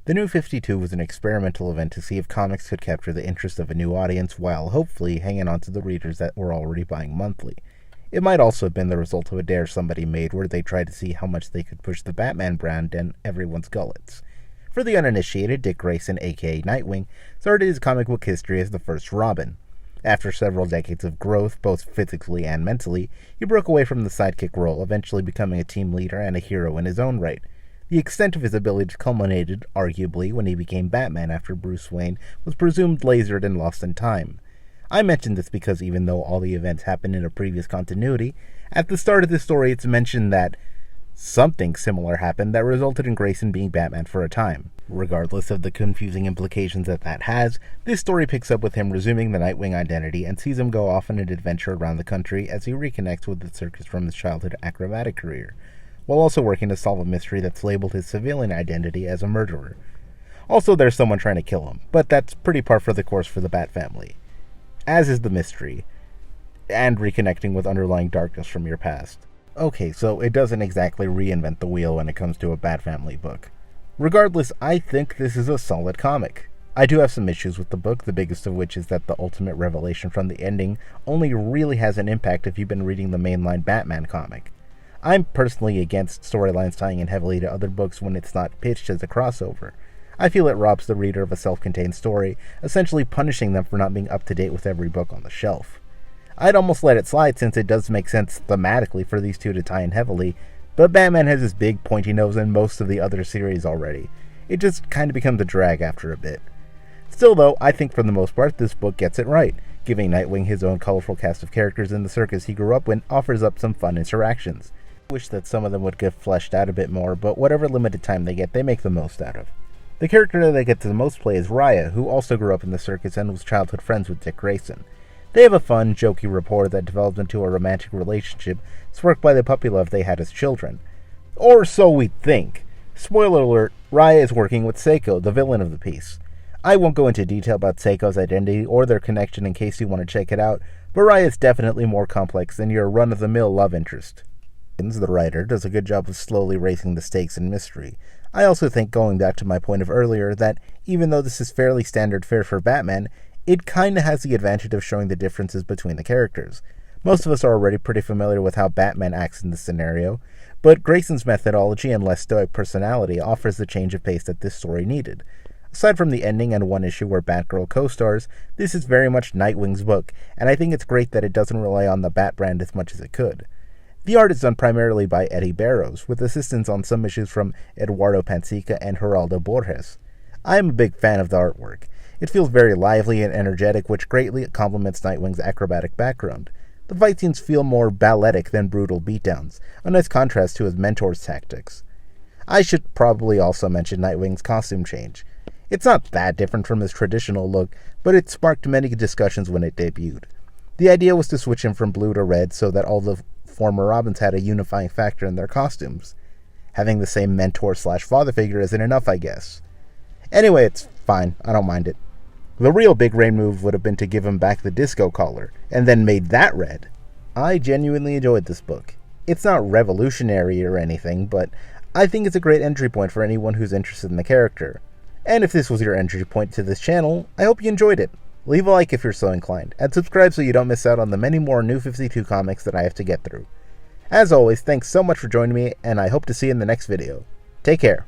The New 52 was an experimental event to see if comics could capture the interest of a new audience while hopefully hanging on to the readers that were already buying monthly. It might also have been the result of a dare somebody made where they tried to see how much they could push the Batman brand in everyone's gullets. For the uninitiated, Dick Grayson, aka Nightwing, started his comic book history as the first Robin. After several decades of growth, both physically and mentally, he broke away from the sidekick role, eventually becoming a team leader and a hero in his own right. The extent of his abilities culminated, arguably, when he became Batman after Bruce Wayne was presumed lasered and lost in time. I mention this because even though all the events happened in a previous continuity, at the start of the story it's mentioned that something similar happened that resulted in Grayson being Batman for a time. Regardless of the confusing implications that has, this story picks up with him resuming the Nightwing identity and sees him go off on an adventure around the country as he reconnects with the circus from his childhood acrobatic career, while also working to solve a mystery that's labeled his civilian identity as a murderer. Also, there's someone trying to kill him, but that's pretty par for the course for the Bat family, as is the mystery, and reconnecting with underlying darkness from your past. Okay, so it doesn't exactly reinvent the wheel when it comes to a Bat family book. Regardless, I think this is a solid comic. I do have some issues with the book, the biggest of which is that the ultimate revelation from the ending only really has an impact if you've been reading the mainline Batman comic. I'm personally against storylines tying in heavily to other books when it's not pitched as a crossover. I feel it robs the reader of a self-contained story, essentially punishing them for not being up to date with every book on the shelf. I'd almost let it slide since it does make sense thematically for these two to tie in heavily, but Batman has his big pointy nose in most of the other series already. It just kind of becomes a drag after a bit. Still though, I think for the most part this book gets it right. Giving Nightwing his own colorful cast of characters in the circus he grew up in offers up some fun interactions. I wish that some of them would get fleshed out a bit more, but whatever limited time they get, they make the most out of. The character that gets the most play is Raya, who also grew up in the circus and was childhood friends with Dick Grayson. They have a fun, jokey rapport that develops into a romantic relationship sparked by the puppy love they had as children. Or so we think. Spoiler alert, Raya is working with Seiko, the villain of the piece. I won't go into detail about Seiko's identity or their connection in case you want to check it out, but Raya is definitely more complex than your run-of-the-mill love interest. The writer does a good job of slowly raising the stakes in mystery. I also think, going back to my point of earlier, that even though this is fairly standard fare for Batman, it kinda has the advantage of showing the differences between the characters. Most of us are already pretty familiar with how Batman acts in this scenario, but Grayson's methodology and less stoic personality offers the change of pace that this story needed. Aside from the ending and one issue where Batgirl co-stars, this is very much Nightwing's book, and I think it's great that it doesn't rely on the Bat brand as much as it could. The art is done primarily by Eddie Barrows, with assistance on some issues from Eduardo Pansica and Geraldo Borges. I am a big fan of the artwork. It feels very lively and energetic, which greatly complements Nightwing's acrobatic background. The fight scenes feel more balletic than brutal beatdowns, a nice contrast to his mentor's tactics. I should probably also mention Nightwing's costume change. It's not that different from his traditional look, but it sparked many discussions when it debuted. The idea was to switch him from blue to red so that all the former Robins had a unifying factor in their costumes. Having the same mentor/father figure isn't enough, I guess. Anyway, it's fine, I don't mind it. The real big brain move would have been to give him back the disco collar, and then made that red. I genuinely enjoyed this book. It's not revolutionary or anything, but I think it's a great entry point for anyone who's interested in the character. And if this was your entry point to this channel, I hope you enjoyed it. Leave a like if you're so inclined, and subscribe so you don't miss out on the many more New 52 comics that I have to get through. As always, thanks so much for joining me, and I hope to see you in the next video. Take care.